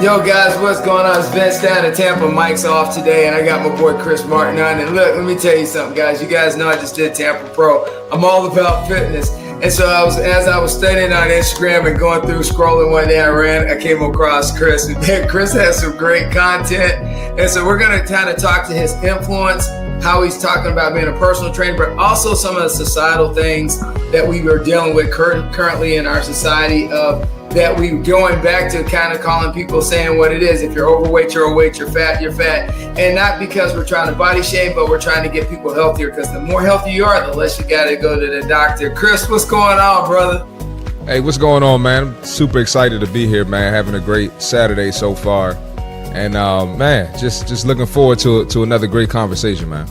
Yo guys, what's going on? It's Vince down in Tampa. Mike's off today, and I got my boy Chris Martin on. And look, let me tell you something, guys. You guys know I just did Tampa Pro. I'm all about fitness. And so as I was studying on Instagram and going through scrolling one day, I came across Chris. And man, Chris has some great content. And so we're gonna kind of talk to his influence, how he's talking about being a personal trainer, but also some of the societal things that we are dealing with currently in our society of that we going back to kind of calling people saying what it is. If you're overweight, you're overweight, you're fat, you're fat. And not because we're trying to body shame, but we're trying to get people healthier, because the more healthy you are, the less you got to go to the doctor. Chris, what's going on, brother? Hey, what's going on, man? I'm super excited to be here, man. Having a great Saturday so far. And man, just looking forward to another great conversation, man.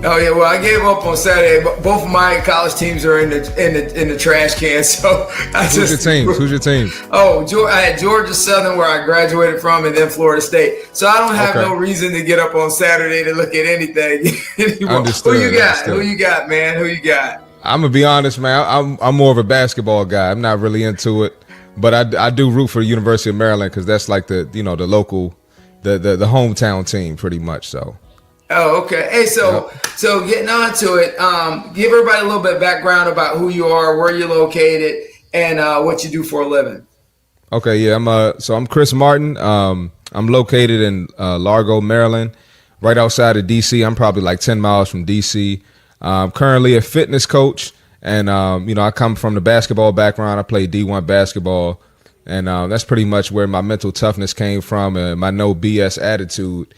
Oh yeah, well I gave up on Saturday. But both of my college teams are in the trash can. So Who's your teams? Oh, I had Georgia Southern, where I graduated from, and then Florida State. So I don't have no reason to get up on Saturday to look at anything anymore. Understood. Who you got? Who you got, man? Who you got? I'm gonna be honest, man. I'm more of a basketball guy. I'm not really into it, but I do root for the University of Maryland, because that's like the local, the hometown team pretty much. So. Oh, okay. Hey, so getting on to it, give everybody a little bit of background about who you are, where you're located, and what you do for a living. Okay, yeah, I'm Chris Martin. I'm located in Largo, Maryland, right outside of DC. I'm probably like 10 miles from DC. I'm currently a fitness coach, and I come from the basketball background. I played D1 basketball, and that's pretty much where my mental toughness came from, and my no BS attitude.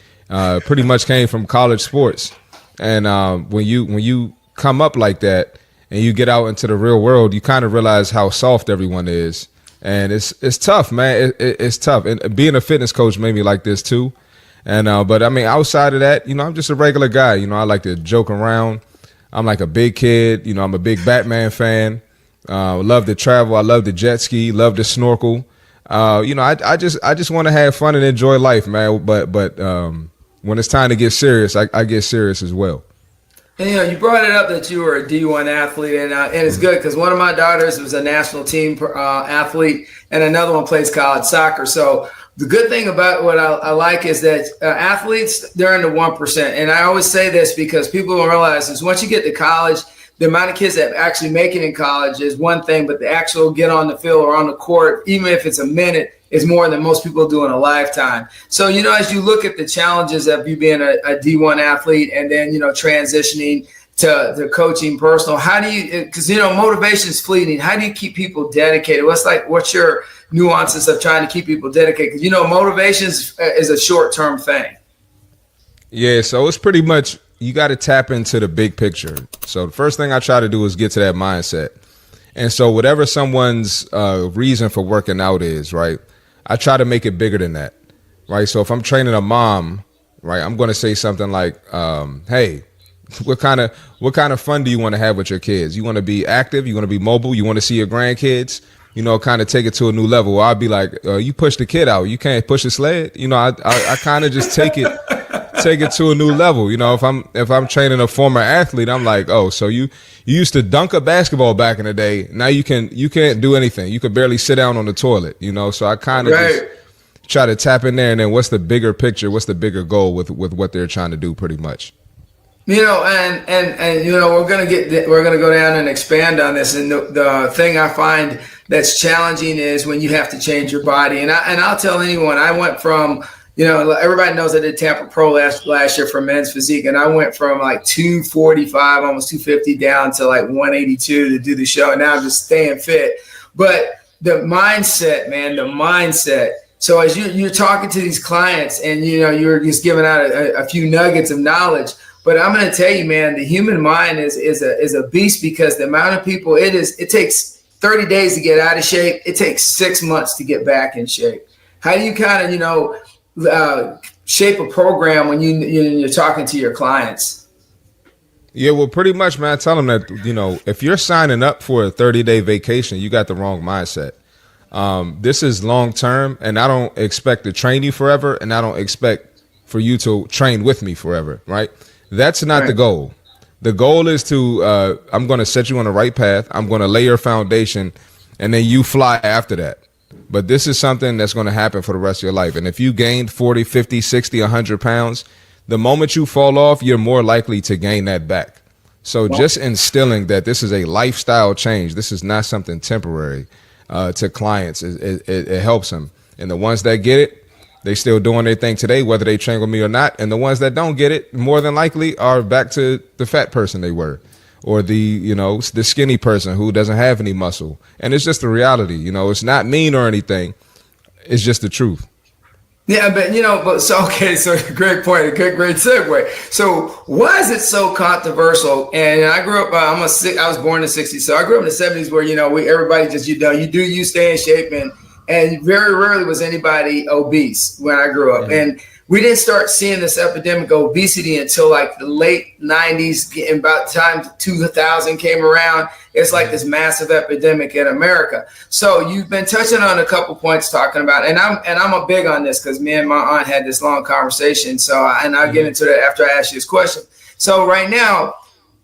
Pretty much came from college sports. And when you come up like that and you get out into the real world, you kind of realize how soft everyone is. And it's tough, man. It's tough. And being a fitness coach made me like this too. And but I mean, outside of that, I'm just a regular guy. I like to joke around. I'm like a big kid. I'm a big Batman fan. Love to travel. I love to jet ski. Love to snorkel. I just want to have fun and enjoy life, man. But when it's time to get serious, I get serious as well. And you brought it up that you were a D1 athlete, and it's good because one of my daughters was a national team athlete, and another one plays college soccer. So the good thing about what I like is that athletes, they're in the 1%. And I always say this because people don't realize is once you get to college, the amount of kids that actually make it in college is one thing, but the actual get on the field or on the court, even if it's a minute, is more than most people do in a lifetime. So, as you look at the challenges of you being a D1 athlete and then, transitioning to coaching personal, how do you, because, motivation is fleeting. How do you keep people dedicated? What's your nuances of trying to keep people dedicated? Because, motivation is a short-term thing. Yeah, so it's pretty much, you got to tap into the big picture. So the first thing I try to do is get to that mindset. And so whatever someone's reason for working out is, right, I try to make it bigger than that, right? So if I'm training a mom, right, I'm going to say something like, hey, what kind of fun do you want to have with your kids? You want to be active? You want to be mobile? You want to see your grandkids? Kind of take it to a new level. I'll be like, you push the kid out. You can't push a sled. I kind of just take it to a new level. If I'm training a former athlete, I'm like, oh, so you used to dunk a basketball back in the day. Now you can't do anything. You could barely sit down on the toilet, so I kind of just try to tap in there. And then what's the bigger picture? What's the bigger goal with what they're trying to do pretty much? And we're gonna go down and expand on this. And the thing I find that's challenging is when you have to change your body. And I'll tell anyone, I went from, everybody knows I did Tampa Pro last year for men's physique, and I went from like 245, almost 250 down to like 182 to do the show. And now I'm just staying fit. But the mindset, man, the mindset. So as you're talking to these clients and, you're just giving out a few nuggets of knowledge. But I'm going to tell you, man, the human mind is a beast, because the amount of people it takes 30 days to get out of shape. It takes 6 months to get back in shape. How do you kind of, shape a program when you're talking to your clients? Yeah, well, pretty much, man, I tell them that, if you're signing up for a 30-day vacation, you got the wrong mindset. This is long term, and I don't expect to train you forever, and I don't expect for you to train with me forever, right? That's not the goal. The goal is to, I'm going to set you on the right path. I'm going to lay your foundation, and then you fly after that. but this is something that's going to happen for the rest of your life. And if you gained 40, 50, 60, 100 pounds, the moment you fall off, you're more likely to gain that back. So just instilling that this is a lifestyle change, this is not something temporary to clients, it helps them. And the ones that get it, they still doing their thing today, whether they train with me or not. And the ones that don't get it, more than likely, are back to the fat person they were, or the skinny person who doesn't have any muscle. And it's just the reality. It's not mean or anything. It's just the truth. Yeah, but so great point, great segue. So why is it so controversial? And I grew up, I was born in the 60s, so I grew up in the 70s where, everybody just, you stay in shape, and very rarely was anybody obese when I grew up. And we didn't start seeing this epidemic of obesity until like the late 90s, and about the time 2000 came around. It's like this massive epidemic in America. So you've been touching on a couple points talking about, and I'm a big on this because me and my aunt had this long conversation. So, and I'll get into that after I ask you this question. So right now,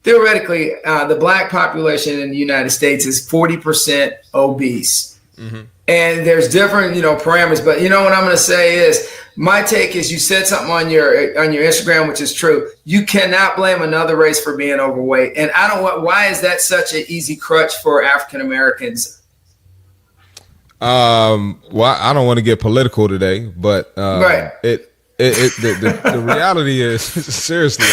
theoretically, the Black population in the United States is 40% obese. Mm-hmm. And there's different, parameters, but what I'm going to say is, my take is, you said something on your Instagram, which is true. You cannot blame another race for being overweight. And why is that such an easy crutch for African Americans? Well, I don't want to get political today, but right. The reality is, seriously,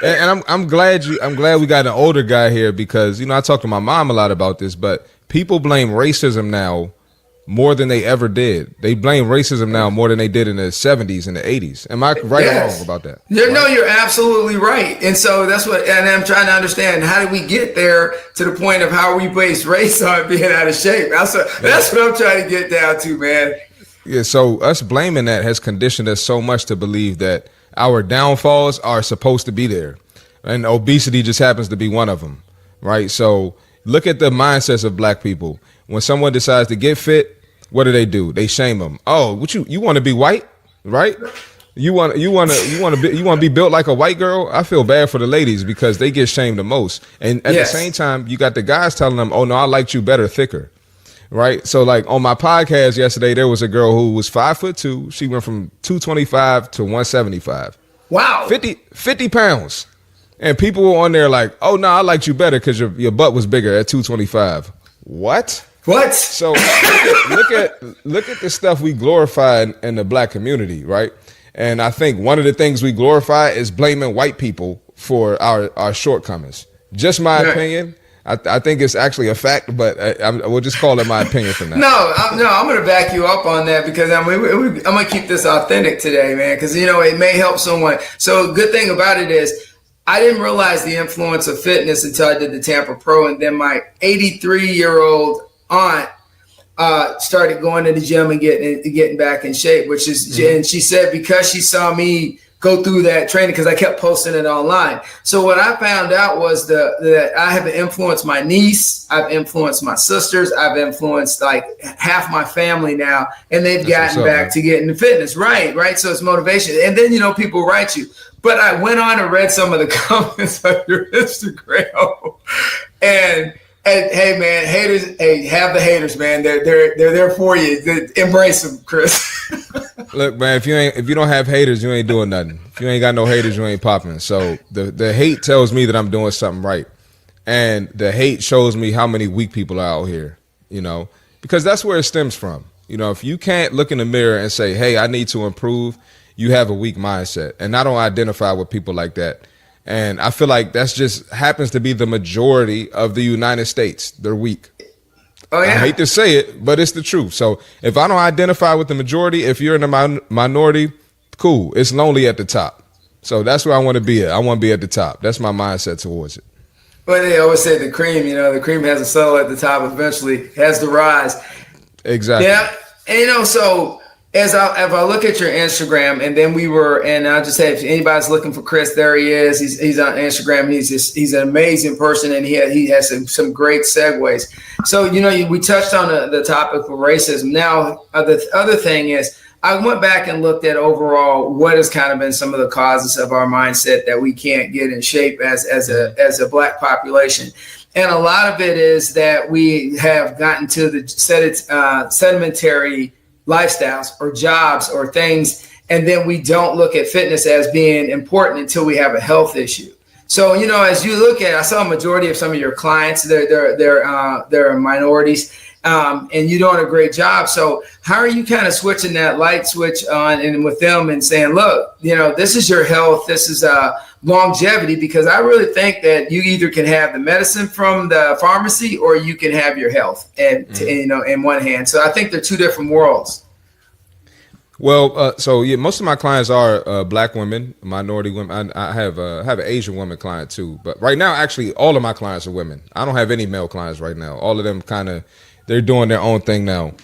and I'm glad we got an older guy here, because I talk to my mom a lot about this, but people blame racism now more than they ever did. They blame racism now more than they did in the 70s and the 80s. Am I right or wrong about that? No, you're absolutely right. And so and I'm trying to understand, how did we get there to the point of how we base race on being out of shape? That's what I'm trying to get down to, man. Yeah, so us blaming that has conditioned us so much to believe that our downfalls are supposed to be there. And obesity just happens to be one of them, right? So look at the mindsets of Black people. When someone decides to get fit, what do? They shame them. Oh, what you want to be white, right? You want to be built like a white girl? I feel bad for the ladies because they get shamed the most. And at the same time, you got the guys telling them, "Oh no, I liked you better, thicker." Right? So like on my podcast yesterday, there was a girl who was 5'2". She went from 225 to 175. Wow. 50 pounds. And people were on there like, "Oh no, I liked you better because your butt was bigger at 225. What? So look at the stuff we glorify in the Black community, right? And I think one of the things we glorify is blaming white people for our shortcomings. Just my opinion. I think it's actually a fact, but we'll just call it my opinion for now. No, I'm going to back you up on that, because I'm going to keep this authentic today, man, because it may help someone. So good thing about it is, I didn't realize the influence of fitness until I did the Tampa Pro, and then my 83-year-old aunt started going to the gym and getting back in shape, which is, and she said because she saw me go through that training, because I kept posting it online. So what I found out was that I have influenced my niece, I've influenced my sisters, I've influenced like half my family now, and they've gotten back to getting the fitness. Right. So it's motivation. And then, people write you. But I went on and read some of the comments on your Instagram, and hey man, haters, have the haters, man. They're there for you. Embrace them, Chris. Look, man, if you don't have haters, you ain't doing nothing. If you ain't got no haters, you ain't popping. So the hate tells me that I'm doing something right, and the hate shows me how many weak people are out here. Because that's where it stems from. If you can't look in the mirror and say, "Hey, I need to improve," you have a weak mindset. And I don't identify with people like that. And I feel like that's just happens to be the majority of the United States. They're weak. Oh, yeah. I hate to say it, but it's the truth. So if I don't identify with the majority, if you're in the minority, cool. It's lonely at the top. So that's where I want to be at. I want to be at the top. That's my mindset towards it. Well, they always say the cream, the cream has to settle at the top, eventually has to rise. Exactly. Yeah. And, so if I look at your Instagram, and then and I'll just say, if anybody's looking for Chris, there he is. He's on Instagram, and he's an amazing person, and he has some great segues. So, we touched on the topic of racism. Now, the other thing is, I went back and looked at overall what has kind of been some of the causes of our mindset that we can't get in shape as a Black population. And a lot of it is that we have gotten to the sedimentary lifestyles or jobs or things, and then we don't look at fitness as being important until we have a health issue. So, as you look at, I saw a majority of some of your clients, they're minorities, and you're doing a great job. So how are you kind of switching that light switch on and with them and saying, look, this is your health, this is longevity, because I really think that you either can have the medicine from the pharmacy or you can have your health and in one hand. So I think they're two different worlds. Well, most of my clients are black women, minority women. I have an Asian woman client too. But right now, actually, all of my clients are women. I don't have any male clients right now. All of them they're doing their own thing now.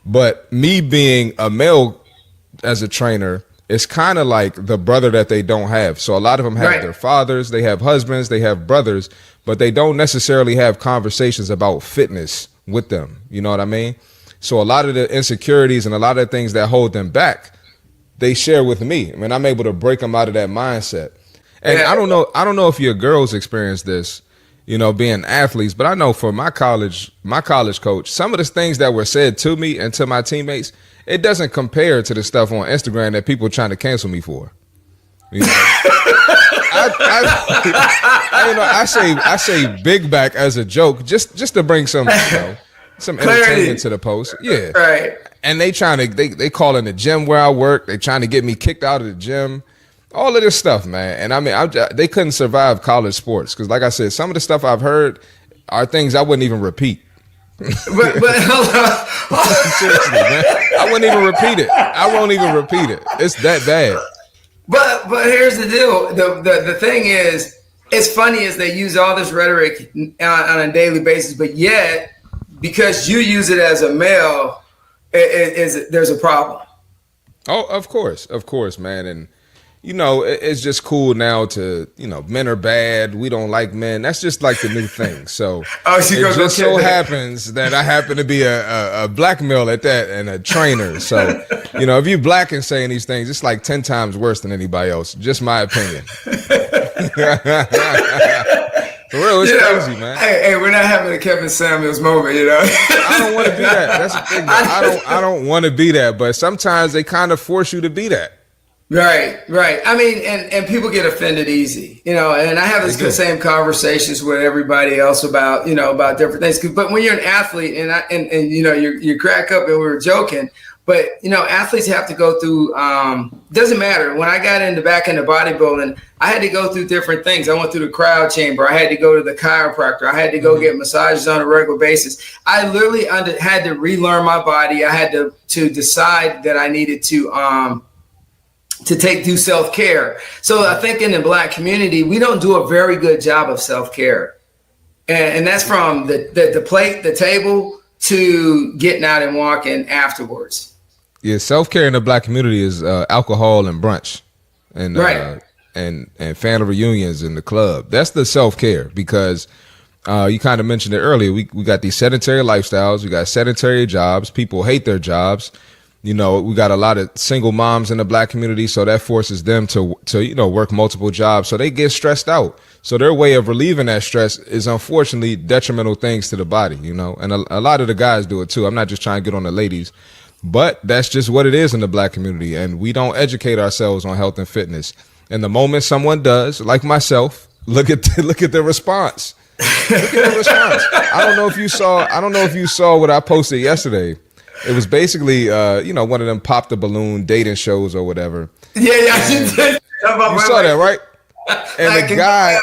But me being a male as a trainer, it's kind of like the brother that they don't have. So a lot of them have their fathers, they have husbands, they have brothers, but they don't necessarily have conversations about fitness with them. You know what I mean? So a lot of the insecurities and a lot of the things that hold them back, they share with me. I mean, I'm able to break them out of that mindset. And I don't know if your girls experience this, being athletes, but I know for my college coach, some of the things that were said to me and to my teammates, it doesn't compare to the stuff on Instagram that people are trying to cancel me for. I say big back as a joke, just to bring some entertainment to the post. Yeah. Right. And they call in the gym where I work. They trying to get me kicked out of the gym. All of this stuff, man. And I mean, they couldn't survive college sports. Because like I said, some of the stuff I've heard are things I wouldn't even repeat. but seriously, man. I wouldn't even repeat it. I won't even repeat it. It's that bad. But here's the deal. The thing is, it's funny as they use all this rhetoric on a daily basis, but yet, because you use it as a male, there's a problem. Oh, of course, man. And, it's just cool now to, men are bad. We don't like men. That's just like the new thing. So it just so happens that I happen to be a black male at that and a trainer. So, if you black and saying these things, it's like 10 times worse than anybody else. Just my opinion. For real, it's crazy, man. Hey, we're not having a Kevin Samuels moment, I don't want to be that. That's the thing. I don't want to be that, but sometimes they kind of force you to be that. Right. I mean, and people get offended easy, and I have the same conversations with everybody else about different things. But when you're an athlete, and you crack up, and we were joking. But, athletes have to go through, doesn't matter. When I got back into bodybuilding, I had to go through different things. I went through the cryo chamber. I had to go to the chiropractor. I had to go get massages on a regular basis. I literally had to relearn my body. I had to decide that I needed to do self-care. So I think in the black community, we don't do a very good job of self-care. And that's from the plate, the table, to getting out and walking afterwards. Yeah, self-care in the black community is alcohol and brunch, and and family reunions in the club. That's the self-care, because you kind of mentioned it earlier. We got these sedentary lifestyles. We got sedentary jobs. People hate their jobs. We got a lot of single moms in the black community, so that forces them to work multiple jobs. So they get stressed out. So their way of relieving that stress is unfortunately detrimental things to the body, and a lot of the guys do it too. I'm not just trying to get on the ladies, but that's just what it is in the black community. And we don't educate ourselves on health and fitness. And the moment someone does, like myself, look at the response. Look at the response. I don't know if you saw what I posted yesterday. It was basically, one of them pop the balloon dating shows or whatever. Yeah, you did. You saw that, right? And the guy,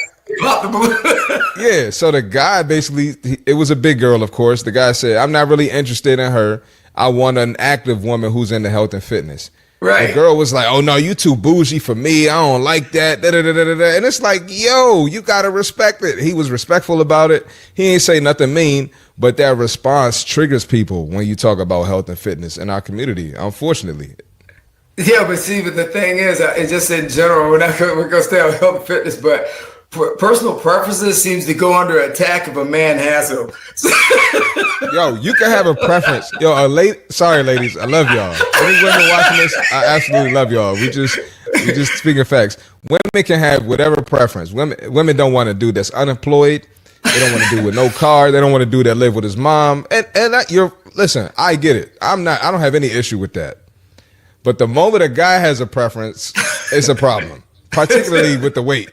yeah. So the guy basically, it was a big girl, of course. The guy said, "I'm not really interested in her. I want an active woman who's into health and fitness." Right. The girl was like, "Oh no, you too bougie for me. I don't like that." And it's like, yo, you gotta respect it. He was respectful about it. He ain't say nothing mean, but that response triggers people when you talk about health and fitness in our community, unfortunately. Yeah, but the thing is, it's just in general, we're gonna stay on health and fitness, but personal preferences seems to go under attack if a man has them. Yo, you can have a preference. Yo, sorry, ladies, I love y'all. Any women watching this, I absolutely love y'all. We just speaking facts. Women can have whatever preference. Women don't want to do that's unemployed. They don't want to do with no car. They don't want to do that live with his mom. Listen, I get it. I don't have any issue with that. But the moment a guy has a preference, it's a problem, particularly with the weight.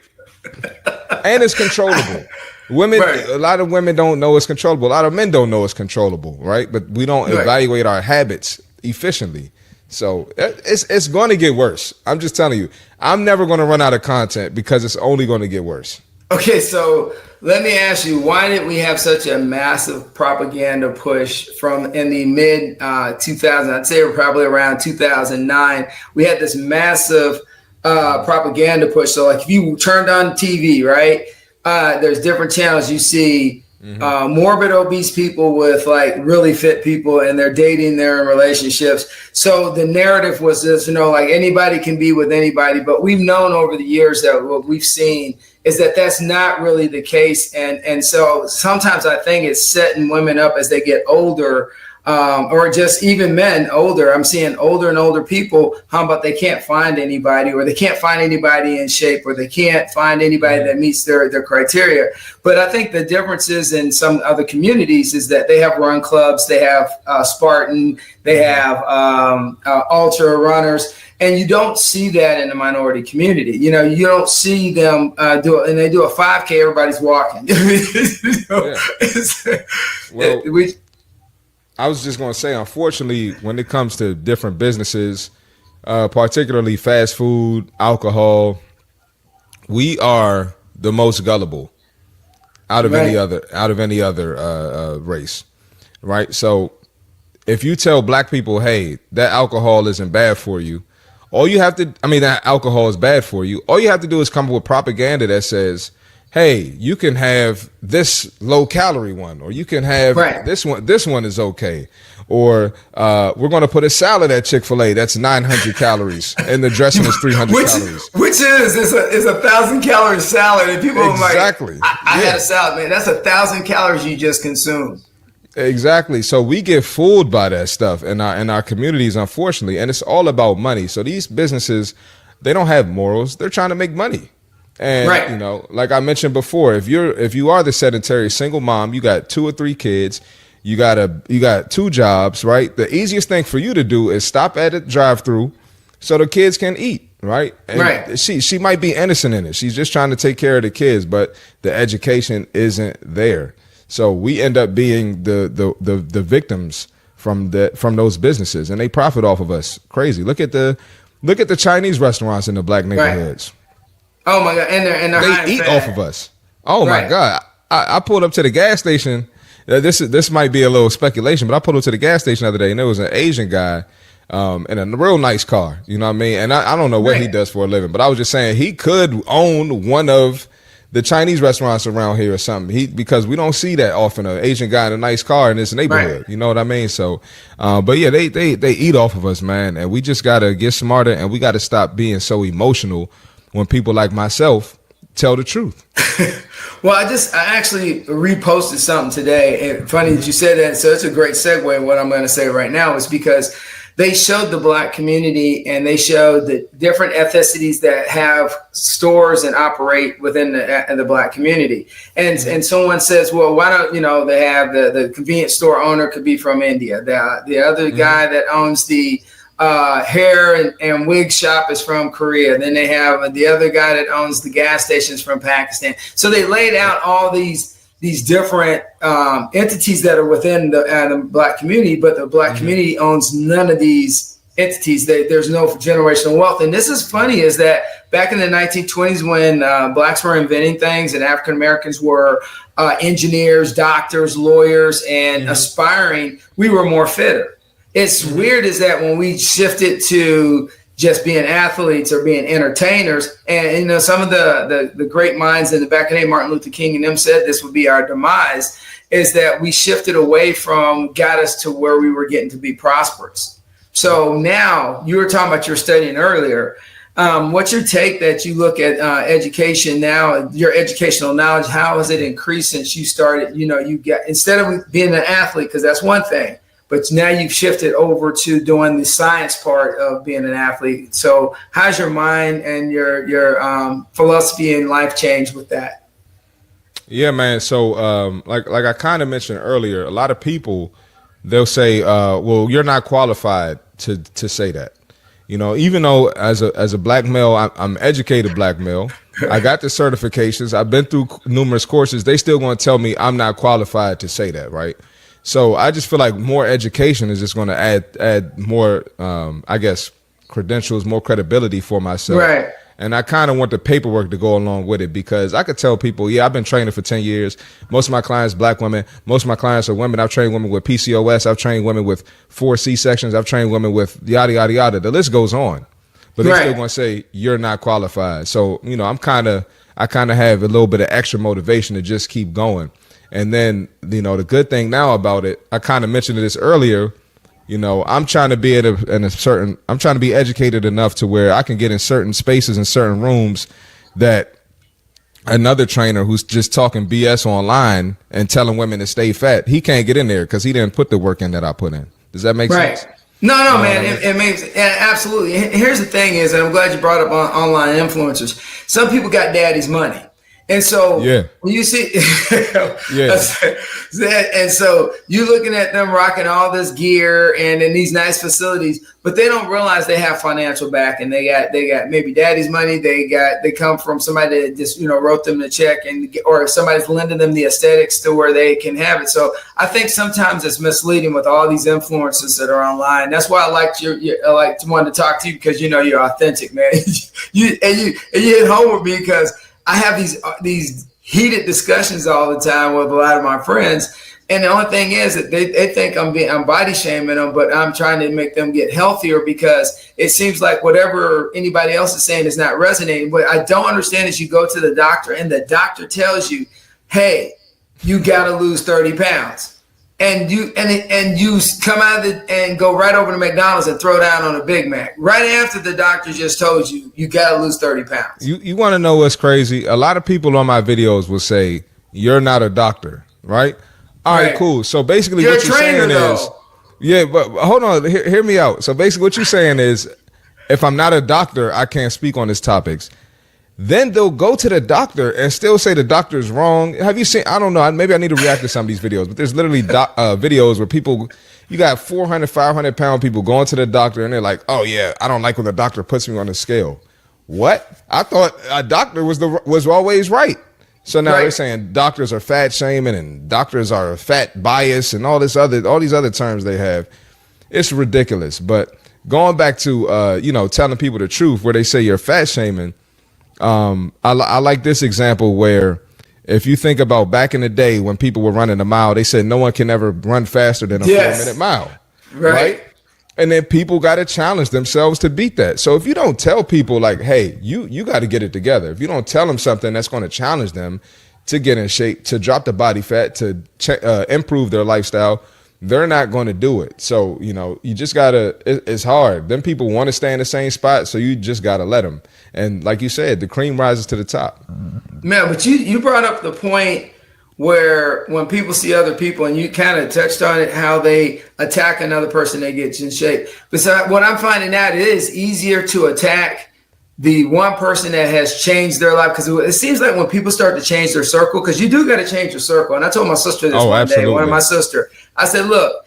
And it's controllable. Women, right. A lot of women don't know it's controllable. A lot of men don't know it's controllable, right? But we don't evaluate our habits efficiently. So it's going to get worse. I'm just telling you, I'm never going to run out of content because it's only going to get worse. Okay, so let me ask you, why did we have such a massive propaganda push from in the mid 2000s? I'd say probably around 2009. We had this massive propaganda push. So like if you turned on TV, right, there's different channels. You see morbid obese people with like really fit people, and they're dating, they're in relationships. So the narrative was this, like anybody can be with anybody. But we've known over the years that what we've seen is that that's not really the case. And so sometimes I think it's setting women up as they get older, or just even men older. I'm seeing older and older people, how about they can't find anybody, or they can't find anybody in shape, or they can't find anybody that meets their criteria. But I think the difference is in some other communities is that they have run clubs, they have Spartan, they have ultra runners. And you don't see that in the minority community. You don't see them do it. And they do a 5K, everybody's walking. Well, I was just going to say, unfortunately, when it comes to different businesses, particularly fast food, alcohol, we are the most gullible out of any other race, right? So if you tell black people, hey, that alcohol isn't bad for you, that alcohol is bad for you, all you have to do is come up with propaganda that says, hey, you can have this low calorie one, or you can have this one. This one is okay. Or we're going to put a salad at Chick-fil-A that's 900 calories and the dressing is 300 calories. Which is a 1,000 calorie salad. And people exactly. are like, I had a salad, man. That's 1,000 calories you just consumed. Exactly. So we get fooled by that stuff in our communities, unfortunately, and it's all about money. So these businesses, they don't have morals. They're trying to make money. And like I mentioned before, if you are the sedentary single mom, you got 2 or 3 kids, you got 2 jobs, right? The easiest thing for you to do is stop at a drive-through so the kids can eat, right? And she might be innocent in it. She's just trying to take care of the kids, but the education isn't there. So we end up being the victims from those businesses, and they profit off of us. Crazy. Look at the Chinese restaurants in the black neighborhoods. Right. Oh my God! And they eat off of us. Oh my God! I pulled up to the gas station. This might be a little speculation, but I pulled up to the gas station the other day, and there was an Asian guy in a real nice car. You know what I mean? And I don't know what he does for a living, but I was just saying he could own one of the Chinese restaurants around here or something. Because we don't see that often, an Asian guy in a nice car in this neighborhood. Right. You know what I mean? So, but yeah, they eat off of us, man, and we just gotta get smarter, and we gotta stop being so emotional when people like myself tell the truth. Well, I actually reposted something today, and funny that you said that. So it's a great segue. What I'm going to say right now is because they showed the black community, and they showed the different ethnicities that have stores and operate within the black community. And someone says, well, why don't they have the convenience store owner could be from India, the other guy that owns the hair and wig shop is from Korea. Then they have the other guy that owns the gas stations from Pakistan. So they laid out all these different entities that are within the black community, but the black community owns none of these entities. There's no generational wealth. And this is funny, is that back in the 1920s when blacks were inventing things and African Americans were engineers, doctors, lawyers, and aspiring, we were more fitter. It's weird is that when we shifted to just being athletes or being entertainers, and some of the great minds in the back of the day, Martin Luther King and them said this would be our demise, is that we shifted away from, got us to where we were getting to be prosperous. So now, you were talking about your studying earlier. What's your take that you look at education now, your educational knowledge, how has it increased since you started, you get, instead of being an athlete, because that's one thing, but now you've shifted over to doing the science part of being an athlete. So how's your mind and your philosophy in life changed with that? Yeah, man. So, like I kind of mentioned earlier, a lot of people they'll say, "Well, you're not qualified to say that." You know, even though as a black male, I'm educated black male. I got the certifications. I've been through numerous courses. They still going to tell me I'm not qualified to say that, right? So I just feel like more education is just going to add more, I guess, credentials, more credibility for myself. Right. And I kind of want the paperwork to go along with it, because I could tell people, yeah, I've been training for 10 years. Most of my clients, black women. Most of my clients are women. I've trained women with PCOS. I've trained women with 4 C-sections. I've trained women with yada, yada, yada. The list goes on. But they're still going to say, you're not qualified. So, you know, I kind of have a little bit of extra motivation to just keep going. And then, you know, the good thing now about it, I kind of mentioned this earlier, you know, I'm trying to be I'm trying to be educated enough to where I can get in certain spaces and certain rooms that another trainer who's just talking BS online and telling women to stay fat, he can't get in there because he didn't put the work in that I put in. Does that make sense? No, man, it makes absolutely. Here's the thing is, and I'm glad you brought up online influencers. Some people got daddy's money. And so when you see, and so you're looking at them rocking all this gear and in these nice facilities, but they don't realize they have financial backing. They got maybe daddy's money. They come from somebody that just, you know, wrote them the check, or somebody's lending them the aesthetics to where they can have it. So I think sometimes it's misleading with all these influencers that are online. That's why I wanted to talk to you, because, you know, you're authentic, man. you hit home with me, because I have these heated discussions all the time with a lot of my friends, and the only thing is that they think I'm body shaming them, but I'm trying to make them get healthier, because it seems like whatever anybody else is saying is not resonating. What I don't understand is you go to the doctor and the doctor tells you, "Hey, you got to lose 30 pounds." And you come out of it and go right over to McDonald's and throw down on a Big Mac right after the doctor just told you got to lose 30 pounds. You want to know what's crazy? A lot of people on my videos will say, "You're not a doctor," right? All right, cool. So basically, what you're saying is, but hold on, hear me out. So basically, what you're saying is, if I'm not a doctor, I can't speak on these topics. Then they'll go to the doctor and still say the doctor is wrong. Have you seen, I don't know, maybe I need to react to some of these videos, but there's literally videos where people, you got 400, 500 pound people going to the doctor and they're like, "Oh yeah, I don't like when the doctor puts me on the scale." What? I thought a doctor was always right. So now they're saying doctors are fat shaming and doctors are fat bias and all these other terms they have. It's ridiculous. But going back to, you know, telling people the truth, where they say you're fat shaming, I like this example where, if you think about back in the day when people were running a mile, they said no one can ever run faster than a 4-minute mile, right? And then people got to challenge themselves to beat that. So if you don't tell people like, "Hey, you got to get it together," if you don't tell them something that's going to challenge them to get in shape, to drop the body fat, to improve their lifestyle, they're not going to do it. So, you know, you just got to, it's hard. Then people want to stay in the same spot, so you just got to let them. And like you said, the cream rises to the top. Man, but you brought up the point where when people see other people, and you kind of touched on it, how they attack another person, they get in shape. But so what I'm finding out, it is easier to attack the one person that has changed their life, because it seems like when people start to change their circle, because you do got to change your circle. And I told my sister this one day, one of my sister, I said, "Look,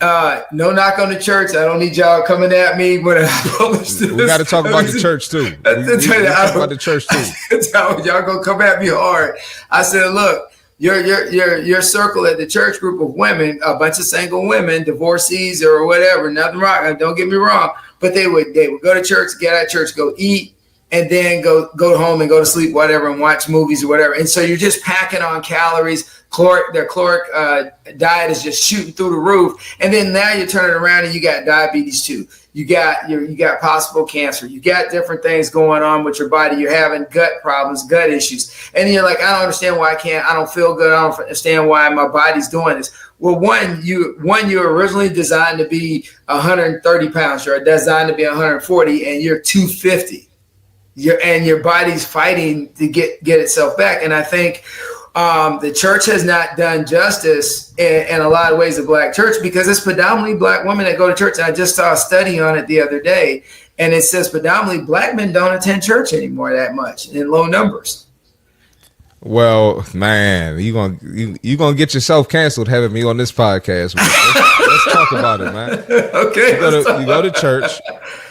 no knock on the church. I don't need y'all coming at me when I publish this. We got to talk about the church too. We talk about the church too. Y'all gonna come at me hard." I said, "Look, your circle at the church group of women, a bunch of single women, divorcees or whatever, nothing wrong. Don't get me wrong, but they would go to church, get out of church, go eat, and then go home and go to sleep, whatever, and watch movies or whatever. And so you're just packing on calories. Their caloric diet is just shooting through the roof. And then now you're turning around and you got diabetes too. You got possible cancer. You got different things going on with your body. You're having gut problems, gut issues. And you're like, "I don't understand why I don't feel good. I don't understand why my body's doing this." Well, one, you were originally designed to be 130 pounds. You're designed to be 140 and you're 250. Your body's fighting to get itself back. And I think the church has not done justice in a lot of ways, the black church, because it's predominantly black women that go to church. And I just saw a study on it the other day, and it says predominantly black men don't attend church anymore that much in low numbers. Well, man, you gonna get yourself canceled having me on this podcast. Let's talk about it, man. Okay. You go to church.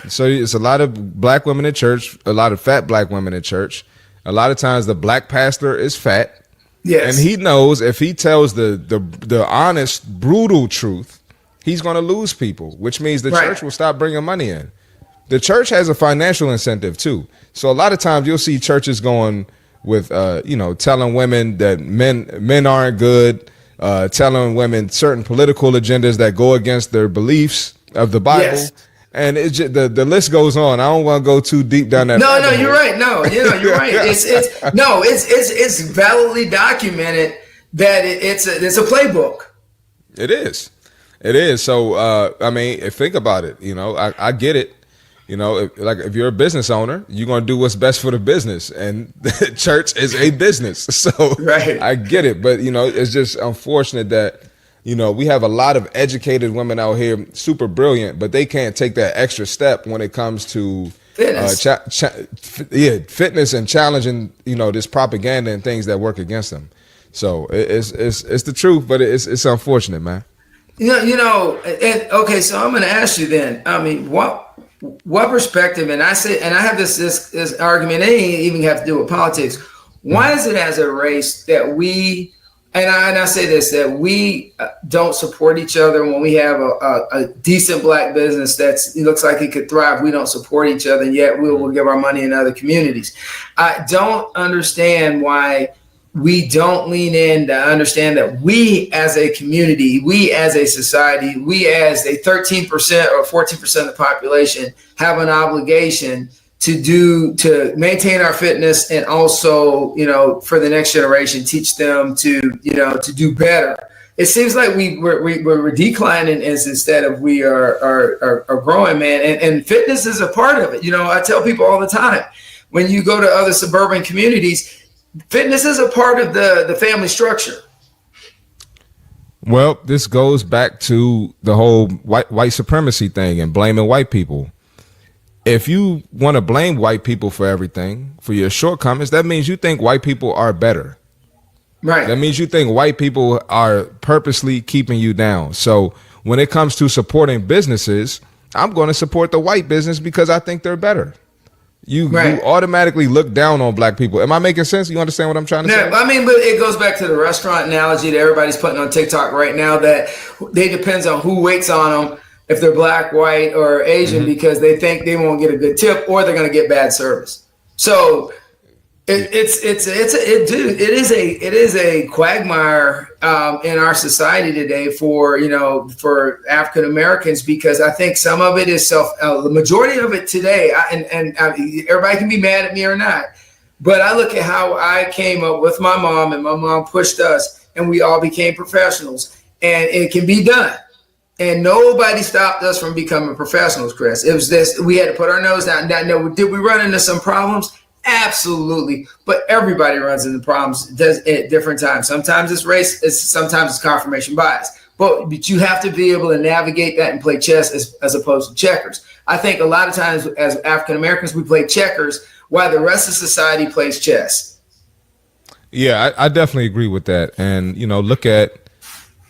So it's a lot of black women in church, a lot of fat black women in church. A lot of times the black pastor is fat. Yes. And he knows if he tells the honest, brutal truth, he's going to lose people, which means the church will stop bringing money in. The church has a financial incentive too. So a lot of times you'll see churches going with, telling women that men aren't good, telling women certain political agendas that go against their beliefs of the Bible. Yes. And it's just, the list goes on. I don't want to go too deep down that. No, you're right. No, you're right. It's validly documented that it's a playbook. It is. So, think about it. I get it. If you're a business owner, you're going to do what's best for the business, and the church is a business. So right. I get it. But, it's just unfortunate that, we have a lot of educated women out here, super brilliant, but they can't take that extra step when it comes to fitness. Fitness and challenging, this propaganda and things that work against them. So it's the truth, but it's unfortunate, man. Okay, so I'm going to ask you then. I mean, what perspective? And I have this argument. It ain't even have to do with politics. Why is it as a race that we? And I say this, that we don't support each other when we have a decent black business it looks like it could thrive. We don't support each other, and yet we will give our money in other communities. I don't understand why we don't lean in to understand that we as a community, we as a society, we as a 13% or 14% of the population have an obligation to maintain our fitness, and also, for the next generation, teach them to do better. It seems like we're declining instead of we are growing, man. And fitness is a part of it. I tell people all the time, when you go to other suburban communities, fitness is a part of the family structure. Well, this goes back to the whole white supremacy thing and blaming white people. If you want to blame white people for everything, for your shortcomings, that means you think white people are better. Right. That means you think white people are purposely keeping you down. So when it comes to supporting businesses, I'm going to support the white business because I think they're better. You automatically look down on black people. Am I making sense? You understand what I'm trying to say? I mean, but it goes back to the restaurant analogy that everybody's putting on TikTok right now, that they depends on who waits on them, if they're black, white, or Asian, because they think they won't get a good tip or they're going to get bad service. So it is a quagmire in our society today for African Americans, because I think some of it is the majority of it today, and everybody can be mad at me or not, but I look at how I came up with my mom, and my mom pushed us, and we all became professionals, and it can be done. And nobody stopped us from becoming professionals, Chris. It was this, we had to put our nose down. Now, did we run into some problems? Absolutely. But everybody runs into problems at different times. Sometimes it's race, sometimes it's confirmation bias. But you have to be able to navigate that and play chess as opposed to checkers. I think a lot of times as African Americans, we play checkers while the rest of society plays chess. Yeah, I definitely agree with that. And,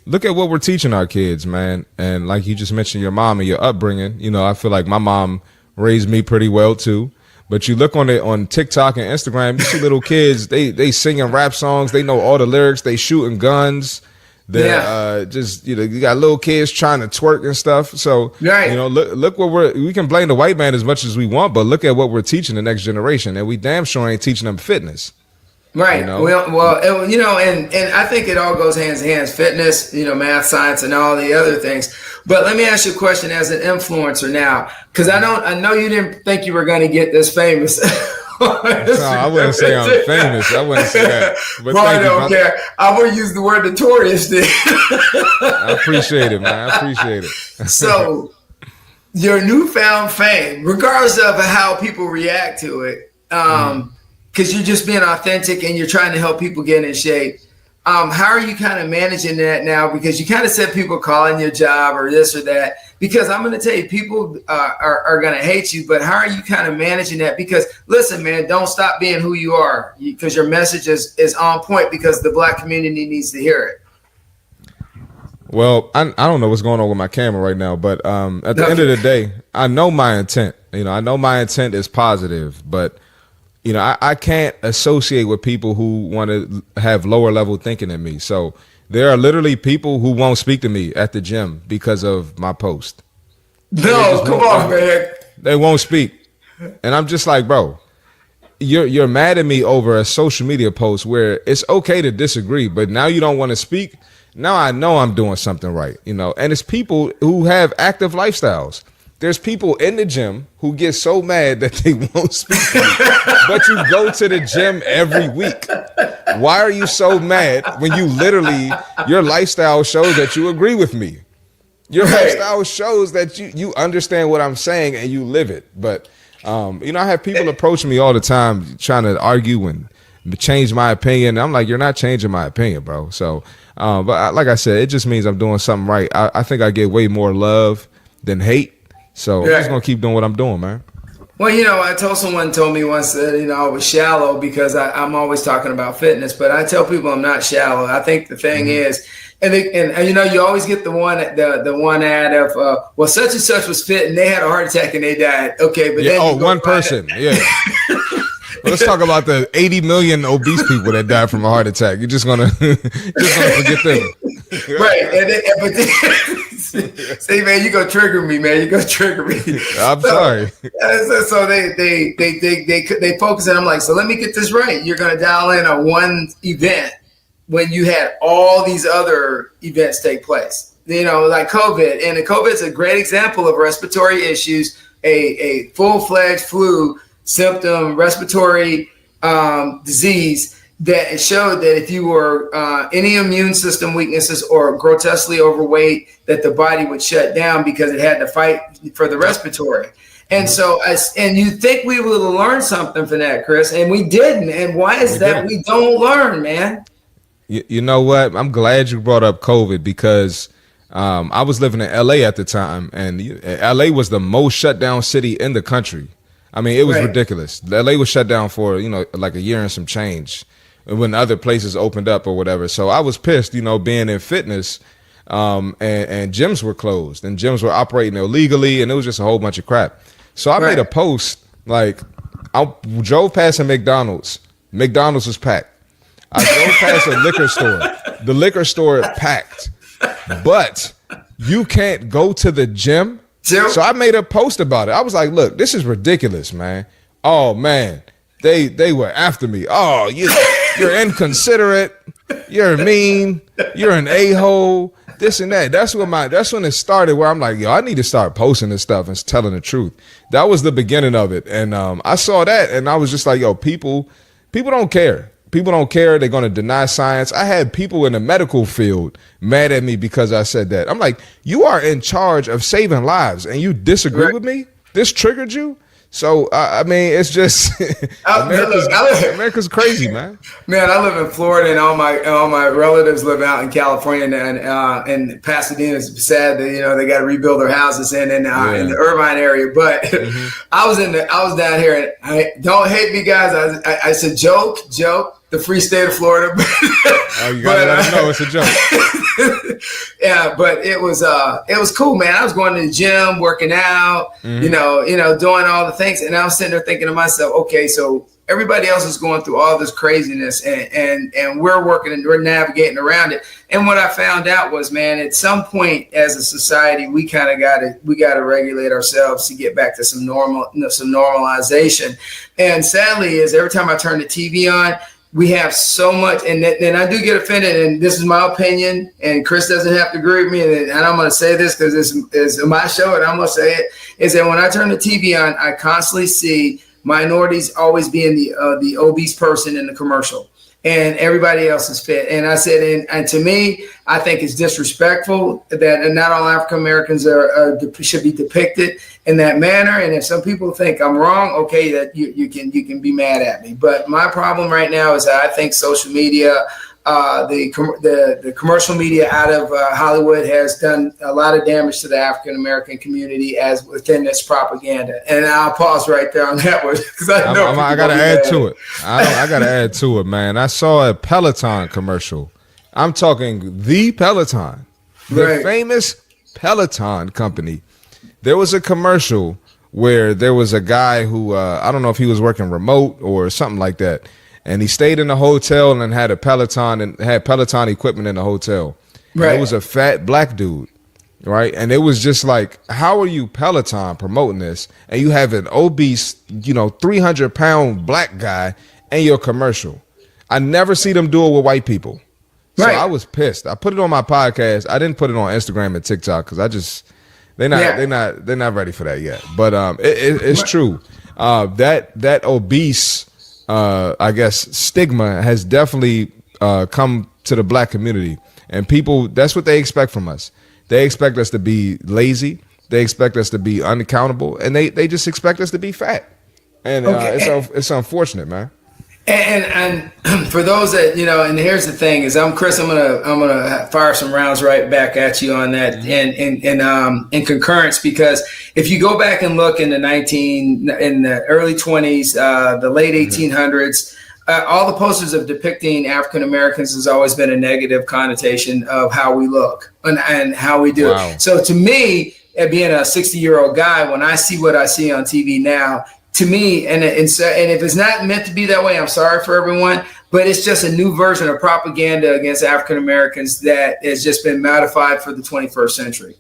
look at what we're teaching our kids, man. And like you just mentioned, your mom and your upbringing, I feel like my mom raised me pretty well too. But you look on TikTok and Instagram, you see little kids, they singing rap songs. They know all the lyrics. They shooting guns. They're you got little kids trying to twerk and stuff. So, look what we can blame the white man as much as we want, but look at what we're teaching the next generation. And we damn sure ain't teaching them fitness. Right. And I think it all goes hands in hands, fitness, math, science, and all the other things. But let me ask you a question as an influencer now, because I know you didn't think you were going to get this famous. No, I wouldn't say I'm famous. I wouldn't say that. But I don't care. I would use the word notorious then. I appreciate it, man. I appreciate it. So your newfound fame, regardless of how people react to it, because you're just being authentic and you're trying to help people get in shape. How are you kind of managing that now? Because you kind of said people calling your job or this or that. Because I'm going to tell you, people are going to hate you. But how are you kind of managing that? Because listen, man, don't stop being who you are, because your message is on point, because the Black community needs to hear it. Well, I don't know what's going on with my camera right now, but at the end of the day, I know my intent. I know my intent is positive, but I can't associate with people who want to have lower level thinking than me. So there are literally people who won't speak to me at the gym because of my post. No, come on, man. They won't speak. And I'm just like, bro, you're mad at me over a social media post where it's okay to disagree, but now you don't want to speak. Now I know I'm doing something right, and it's people who have active lifestyles. There's people in the gym who get so mad that they won't speak to you, but you go to the gym every week. Why are you so mad when you literally, your lifestyle shows that you agree with me? Your lifestyle shows that you understand what I'm saying and you live it. But, I have people approach me all the time trying to argue and change my opinion. I'm like, you're not changing my opinion, bro. So, but like I said, it just means I'm doing something right. I think I get way more love than hate. So I'm just going to keep doing what I'm doing, man. Well, someone told me once that, I was shallow because I'm always talking about fitness, but I tell people I'm not shallow. I think the thing is, and you always get the one ad of, well, such and such was fit and they had a heart attack and they died. Okay, but then one person, yeah. Let's talk about the 80 million obese people that died from a heart attack. You're just gonna forget them, right? But see, man, you gonna trigger me, man. You gonna trigger me. I'm sorry. So they focus, and I'm like, so let me get this right. You're gonna dial in on one event when you had all these other events take place. Like COVID, and COVID is a great example of respiratory issues, a full-fledged flu symptom, respiratory disease that showed that if you were any immune system weaknesses or grotesquely overweight, that the body would shut down because it had to fight for the respiratory. And so, and you think we would have learned something from that, Chris, and we didn't. And why is that we don't learn, man? You know what? I'm glad you brought up COVID because I was living in LA at the time, and LA was the most shut down city in the country. I mean, it was ridiculous. LA was shut down for, like a year and some change when other places opened up or whatever. So I was pissed, being in fitness, and gyms were closed and gyms were operating illegally, and it was just a whole bunch of crap. So I made a post, like, I drove past a McDonald's. McDonald's was packed. I drove past a liquor store. The liquor store packed. But you can't go to the gym. So I made a post about it. I was like, look, this is ridiculous, man. Oh, man, they were after me. Oh, you're inconsiderate. You're mean. You're an a-hole. This and that. That's when it started, where I'm like, yo, I need to start posting this stuff and telling the truth. That was the beginning of it. And I saw that and I was just like, yo, people don't care. People don't care. They're going to deny science. I had people in the medical field mad at me because I said that. I'm like, you are in charge of saving lives and you disagree with me? This triggered you? So, I mean, it's just America's crazy, man. Man, I live in Florida and all my relatives live out in California, and Pasadena is sad that, they got to rebuild their houses in the Irvine area. But I was down here, and don't hate me, guys. I said, joke, the free state of Florida. Oh, you gotta let them know it's a joke. Yeah, but it was cool, man. I was going to the gym, working out, doing all the things, and I was sitting there thinking to myself, okay, so everybody else is going through all this craziness, and we're working and we're navigating around it. And what I found out was, man, at some point as a society, we kind of got to regulate ourselves to get back to some normalization. And sadly, is every time I turn the TV on, we have so much, and I do get offended, and this is my opinion, and Chris doesn't have to agree with me, and I'm going to say this because it's my show, and I'm going to say it, is that when I turn the TV on, I constantly see minorities always being the obese person in the commercial, and everybody else is fit. And I said, and to me, I think it's disrespectful that not all African Americans should be depicted in that manner. And if some people think I'm wrong, okay, that you can be mad at me. But my problem right now is that I think social media the commercial media out of Hollywood has done a lot of damage to the African American community as within this propaganda. And I'll pause right there on that one because I gotta add to it. I gotta add to it, man. I saw a Peloton commercial. I'm talking the Peloton, the famous Peloton company. There was a commercial where there was a guy who I don't know if he was working remote or something like that. And he stayed in a hotel and had a Peloton and had Peloton equipment in the hotel. Right. It was a fat black dude, right? And it was just like, how are you Peloton promoting this? And you have an obese, 300-pound black guy in your commercial. I never see them do it with white people. So I was pissed. I put it on my podcast. I didn't put it on Instagram and TikTok because they're not ready for that yet. But it's true. That obese I guess stigma has definitely come to the black community, and people, that's what they expect from us. They expect us to be lazy. They expect us to be unaccountable, and they just expect us to be fat. And it's unfortunate, man. And for those that, and here's the thing is I'm Chris, I'm gonna fire some rounds right back at you on that in concurrence, because if you go back and look in the early 20s, the late 1800s, all the posters of depicting African Americans has always been a negative connotation of how we look and how we do it. So to me, being a 60-year-old guy, when I see what I see on TV now, to me, and if it's not meant to be that way, I'm sorry for everyone, but it's just a new version of propaganda against African Americans that has just been modified for the 21st century.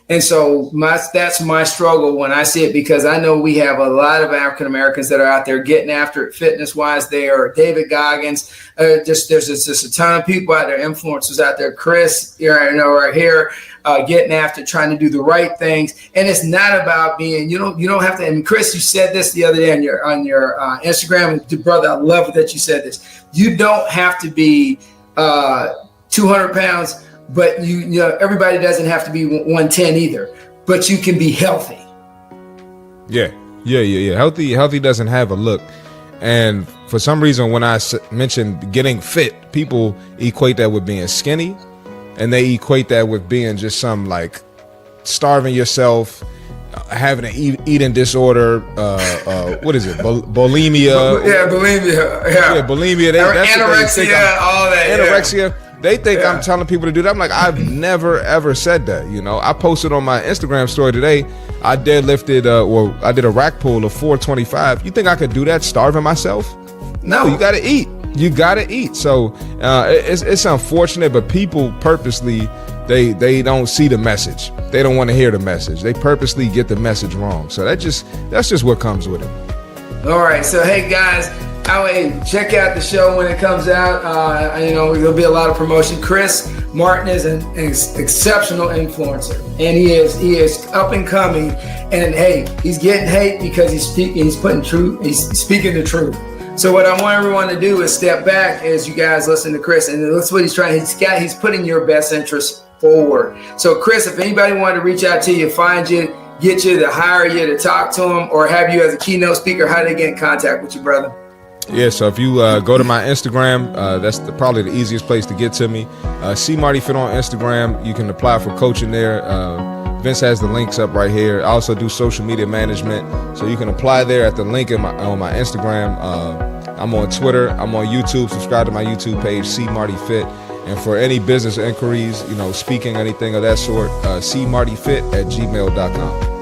And so that's my struggle when I see it, because I know we have a lot of African Americans that are out there getting after it fitness wise. They are David Goggins. There's just a ton of people out there, influencers out there. Chris, right here, getting after trying to do the right things. And it's not about being, you don't have to. And Chris, you said this the other day on your Instagram, brother. I love that you said this. You don't have to be 200 pounds. But everybody doesn't have to be 110 either. But you can be healthy. Yeah. Healthy doesn't have a look. And for some reason, when I mentioned getting fit, people equate that with being skinny, and they equate that with being just some like starving yourself, having an eating disorder. What is it? Bulimia. Yeah, bulimia. Yeah, bulimia. Anorexia, all that. Anorexia. Yeah. They think I'm telling people to do that. I'm like, I've never, ever said that. I posted on my Instagram story today, I deadlifted, I did a rack pull of 425. You think I could do that starving myself? No, you got to eat. You got to eat. So it's unfortunate, but people purposely, they don't see the message. They don't want to hear the message. They purposely get the message wrong. So that's just what comes with it. All right. So, hey, guys. Check out the show when it comes out. There'll be a lot of promotion. Chris Martin is an exceptional influencer, and he is up and coming. And hey, he's getting hate because he's speaking the truth. So what I want everyone to do is step back as you guys listen to Chris, and that's what he's trying. He's putting your best interest forward. So Chris, if anybody wanted to reach out to you, find you, get you to hire you to talk to them, or have you as a keynote speaker, how do they get in contact with you, brother? Yeah, so if you go to my Instagram, that's probably the easiest place to get to me. See Marty Fit on Instagram. You can apply for coaching there. Vince has the links up right here. I also do social media management, so you can apply there at the link on my Instagram. I'm on Twitter. I'm on YouTube. Subscribe to my YouTube page, See Marty Fit. And for any business inquiries, speaking, anything of that sort, cmartyfit@gmail.com.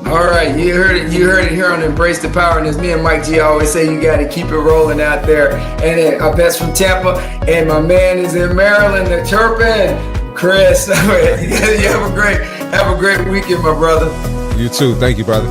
All right, you heard it here on Embrace the Power, and as me and Mike G always say, you got to keep it rolling out there. And our best from Tampa, and my man is in Maryland, the Chirpin, Chris. You have a great weekend, my brother. You too. Thank you, brother.